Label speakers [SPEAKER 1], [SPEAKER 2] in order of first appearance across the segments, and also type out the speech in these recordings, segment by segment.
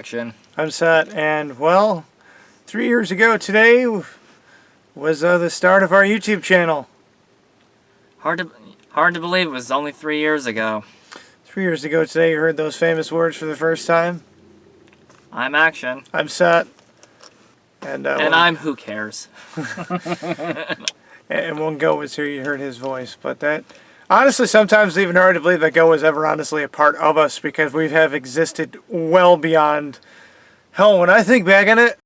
[SPEAKER 1] Action.
[SPEAKER 2] I'm Set, and well, 3 years ago today was the start of our YouTube channel.
[SPEAKER 1] Hard to believe it was only 3 years ago.
[SPEAKER 2] 3 years ago today, you heard those famous words for the first time.
[SPEAKER 1] I'm Action.
[SPEAKER 2] I'm Set. And
[SPEAKER 1] I'm Who Cares.
[SPEAKER 2] And when Go was here, you heard his voice. But that, honestly, sometimes it's even hard to believe that Go was ever honestly a part of us, because we have existed well beyond. Hell, when I think back on it,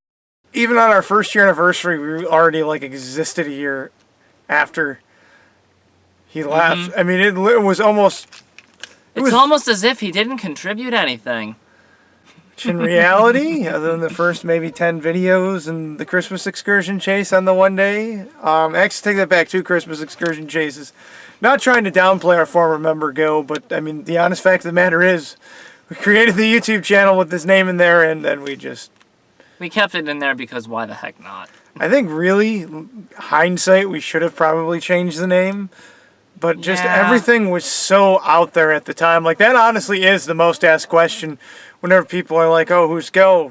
[SPEAKER 2] even on our first year anniversary, we already existed a year after he left. I mean, it was almost.
[SPEAKER 1] It's almost as if he didn't contribute anything.
[SPEAKER 2] Which in reality, other than the first maybe 10 videos and the Christmas excursion chase on the one day, actually take that back, 2 Christmas excursion chases. Not trying to downplay our former member Go, but I mean, the honest fact of the matter is, we created the YouTube channel with this name in there, and then we
[SPEAKER 1] kept it in there because why the heck not?
[SPEAKER 2] I think really, hindsight, we should have probably changed the name. But just everything was so out there at the time. Like, that honestly is the most asked question whenever people are like, oh, who's Go,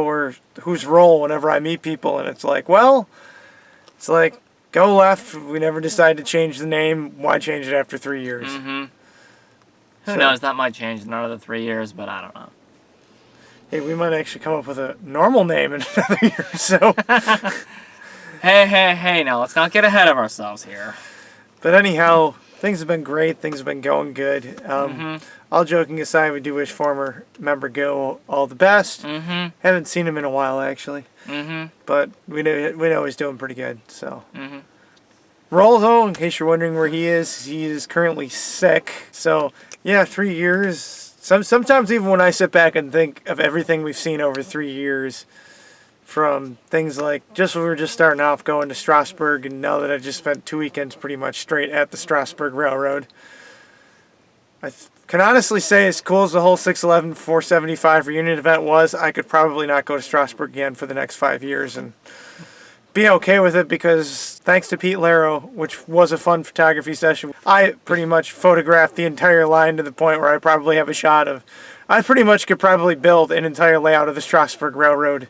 [SPEAKER 2] or who's Roll, whenever I meet people. And it's like, well, it's like, Go left, we never decided to change the name. Why change it after 3 years?
[SPEAKER 1] Who knows, that might change in another 3 years, but I don't know.
[SPEAKER 2] Hey, we might actually come up with a normal name in another year or so.
[SPEAKER 1] Hey, now let's not get ahead of ourselves here.
[SPEAKER 2] But anyhow, things have been great. Things have been going good. All joking aside, we do wish former member Go all the best. Haven't seen him in a while, actually. But we know he's doing pretty good. So, Roll, though, in case you're wondering where he is currently sick. So, yeah, 3 years. Sometimes even when I sit back and think of everything we've seen over 3 years, from things like just when we were just starting off going to Strasburg, and now that I've just spent 2 weekends pretty much straight at the Strasburg Railroad, I can honestly say, as cool as the whole 611 475 reunion event was, I could probably not go to Strasburg again for the next 5 years and be okay with it, because thanks to Pete Laro, which was a fun photography session, I pretty much photographed the entire line to the point where I probably have a shot of, I pretty much could probably build an entire layout of the Strasburg Railroad.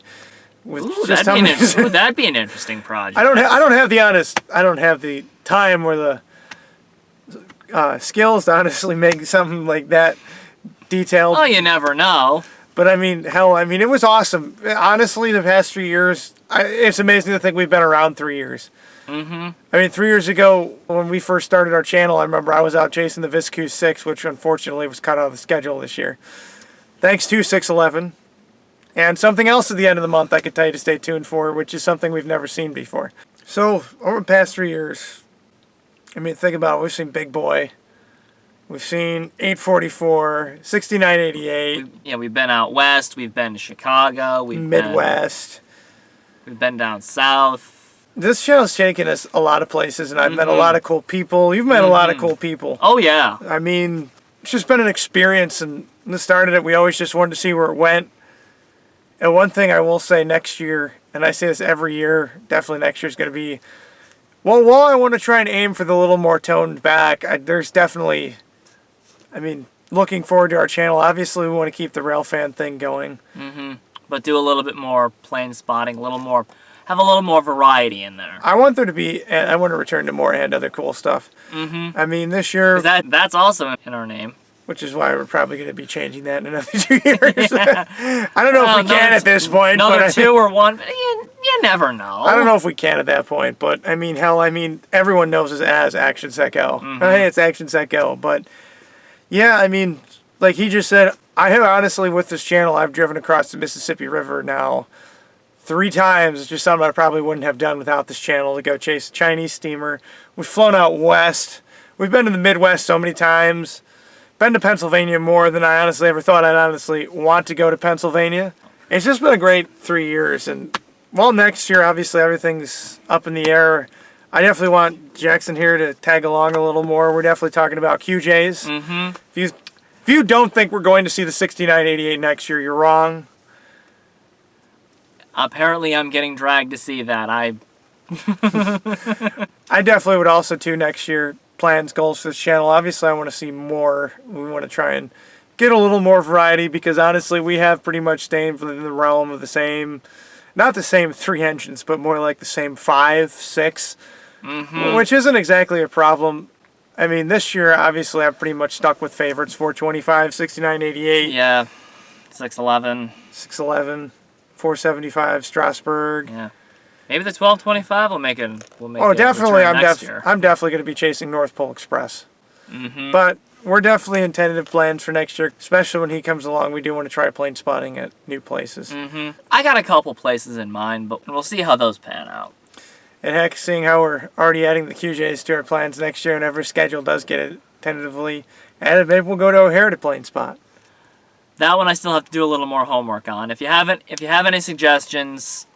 [SPEAKER 1] Ooh, that'd be an interesting project.
[SPEAKER 2] I don't have the time or the skills to honestly make something like that detailed.
[SPEAKER 1] Oh, you never know.
[SPEAKER 2] But I mean, hell, it was awesome. Honestly, the past 3 years, it's amazing to think we've been around 3 years. I mean, 3 years ago, when we first started our channel, I remember I was out chasing the Viscount 6, which unfortunately was cut out of the schedule this year. Thanks to 611. And something else at the end of the month I could tell you to stay tuned for, which is something we've never seen before. So, over the past 3 years, I mean, think about it. We've seen Big Boy. We've seen 844, 6988.
[SPEAKER 1] We've been out west. We've been to Chicago. We've
[SPEAKER 2] Midwest.
[SPEAKER 1] We've been down south.
[SPEAKER 2] This channel's taken us a lot of places, and I've met a lot of cool people. You've met a lot of cool people.
[SPEAKER 1] Oh, yeah.
[SPEAKER 2] I mean, it's just been an experience, and when it started it, we always just wanted to see where it went. And one thing I will say next year, and I say this every year, definitely next year is going to be, well, while I want to try and aim for the little more toned back, there's definitely, looking forward to our channel. Obviously, we want to keep the Railfan thing going.
[SPEAKER 1] But do a little bit more plane spotting, have a little more variety in there.
[SPEAKER 2] I want there to be, I want to return to more and other cool stuff. I mean, this year...
[SPEAKER 1] That's also in our name.
[SPEAKER 2] Which is why we're probably going to be changing that in another 2 years. I don't know if we can at this point.
[SPEAKER 1] Another 2 or 1, but you never know.
[SPEAKER 2] I don't know if we can at that point, but everyone knows us as Action Set Go. Hey, it's Action Set Go. But yeah, like he just said, I have honestly, with this channel, I've driven across the Mississippi River now 3 times. It's just something I probably wouldn't have done without this channel, to go chase a Chinese steamer. We've flown out west. We've been to the Midwest so many times. Been to Pennsylvania more than I honestly ever thought I'd honestly want to go to Pennsylvania. It's just been a great 3 years, and well, next year obviously everything's up in the air. I definitely want Jackson here to tag along a little more. We're definitely talking about QJs. If you don't think we're going to see the 6988 next year, you're wrong.
[SPEAKER 1] Apparently I'm getting dragged to see that. I
[SPEAKER 2] definitely would also too next year. Plans, goals for this channel. Obviously, I want to see more. We want to try and get a little more variety because honestly we have pretty much stayed within the realm of the same, not the same 3 engines, but more like the same 5, 6, which isn't exactly a problem. I mean, this year, obviously, I'm pretty much stuck with favorites, 425, 6988.
[SPEAKER 1] Yeah, 611.
[SPEAKER 2] 611, 475, Strasbourg.
[SPEAKER 1] Yeah. Maybe the 1225 will make it.
[SPEAKER 2] Oh, definitely.
[SPEAKER 1] Next year.
[SPEAKER 2] I'm definitely going to be chasing North Pole Express. But we're definitely in tentative plans for next year, especially when he comes along. We do want to try plane spotting at new places.
[SPEAKER 1] I got a couple places in mind, but we'll see how those pan out.
[SPEAKER 2] And heck, seeing how we're already adding the QJs to our plans next year, and every schedule does get it tentatively added, maybe we'll go to O'Hare to plane spot.
[SPEAKER 1] That one I still have to do a little more homework on. If you have any suggestions,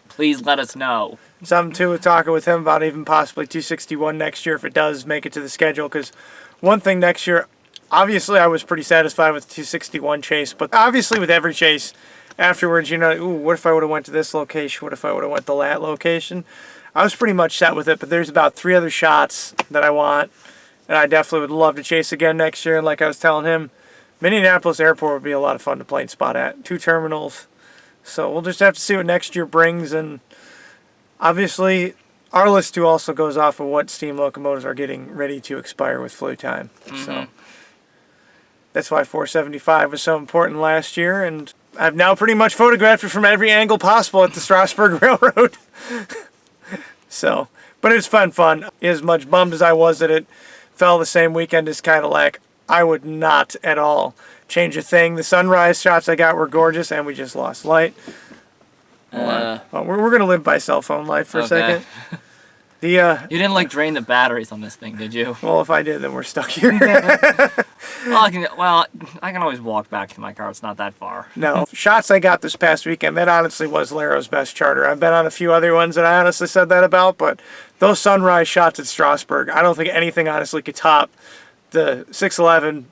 [SPEAKER 1] please let us know.
[SPEAKER 2] Something too, talking with him about even possibly 261 next year if it does make it to the schedule. Because one thing next year, obviously I was pretty satisfied with the 261 chase, but obviously with every chase afterwards, you know, ooh, what if I would have went to this location? What if I would have went to that location? I was pretty much set with it, but there's about 3 other shots that I want, and I definitely would love to chase again next year. And like I was telling him, Minneapolis Airport would be a lot of fun to plane spot at. 2 terminals. So we'll just have to see what next year brings. And obviously, our list too also goes off of what steam locomotives are getting ready to expire with flue time. So that's why 475 was so important last year. And I've now pretty much photographed it from every angle possible at the Strasbourg Railroad. So, but it's fun. As much bummed as I was that it fell the same weekend as Cadillac, I would not at all change a thing. The sunrise shots I got were gorgeous, and we just lost light. We're going to live by cell phone life for a second. You
[SPEAKER 1] didn't drain the batteries on this thing, did you?
[SPEAKER 2] Well, if I did, then we're stuck here.
[SPEAKER 1] I can always walk back to my car. It's not that far.
[SPEAKER 2] No. Shots I got this past weekend, that honestly was Laro's best charter. I've been on a few other ones that I honestly said that about, but those sunrise shots at Strasbourg, I don't think anything honestly could top the 611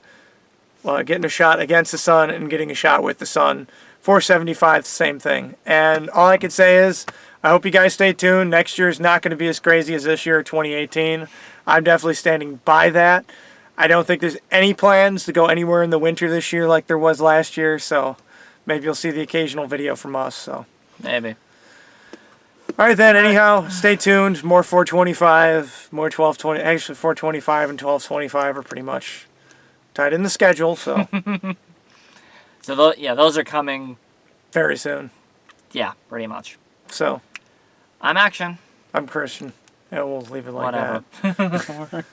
[SPEAKER 2] getting a shot against the sun and getting a shot with the sun. 475, same thing. And all I can say is, I hope you guys stay tuned. Next year is not going to be as crazy as this year, 2018. I'm definitely standing by that. I don't think there's any plans to go anywhere in the winter this year like there was last year, so maybe you'll see the occasional video from us. So
[SPEAKER 1] maybe.
[SPEAKER 2] All right then, anyhow, stay tuned. More 425, more 1220. Actually, 425 and 1225 are pretty much tied in the schedule, so.
[SPEAKER 1] So, those are coming
[SPEAKER 2] very soon.
[SPEAKER 1] Yeah, pretty much.
[SPEAKER 2] So.
[SPEAKER 1] I'm Action.
[SPEAKER 2] I'm Christian. And we'll leave it like
[SPEAKER 1] Whatever.
[SPEAKER 2] that.